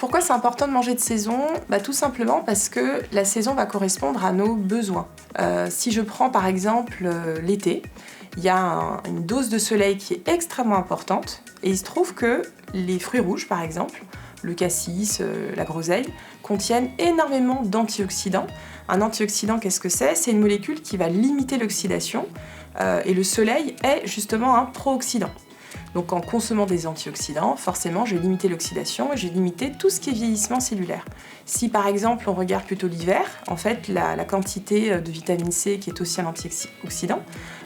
Pourquoi c'est important de manger de saison ? Tout simplement parce que la saison va correspondre à nos besoins. Si je prends par exemple l'été, il y a une dose de soleil qui est extrêmement importante et il se trouve que les fruits rouges par exemple, le cassis, la groseille, contiennent énormément d'antioxydants. Un antioxydant, qu'est-ce que c'est ? C'est une molécule qui va limiter l'oxydation et le soleil est justement un pro-oxydant. Donc en consommant des antioxydants, forcément je vais limiter l'oxydation et je vais limiter tout ce qui est vieillissement cellulaire. Si par exemple on regarde plutôt l'hiver, en fait la quantité de vitamine C qui est aussi un antioxydant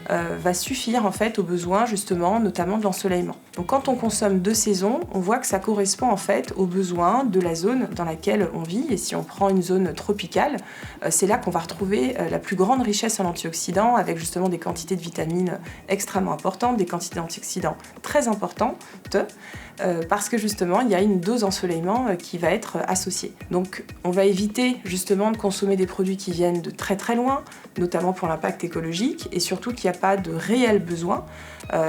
va suffire en fait aux besoins justement notamment de l'ensoleillement. Donc quand on consomme de saison, on voit que ça correspond en fait aux besoins de la zone dans laquelle on vit et si on prend une zone tropicale, c'est là qu'on va retrouver la plus grande richesse en antioxydants avec justement des quantités de vitamines extrêmement importantes, des quantités d'antioxydants très importantes parce que justement il y a une dose ensoleillement qui va être associée. Donc on va éviter justement de consommer des produits qui viennent de très très loin, notamment pour l'impact écologique et surtout qu'il n'y a pas de réel besoin.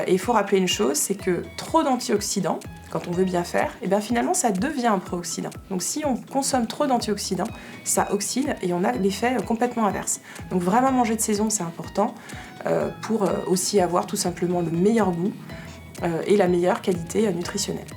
Et il faut rappeler une chose, c'est que trop d'antioxydants, quand on veut bien faire, et bien finalement ça devient un pro-oxydant. Donc si on consomme trop d'antioxydants, ça oxyde et on a l'effet complètement inverse. Donc vraiment manger de saison c'est important pour aussi avoir tout simplement le meilleur goût et la meilleure qualité nutritionnelle.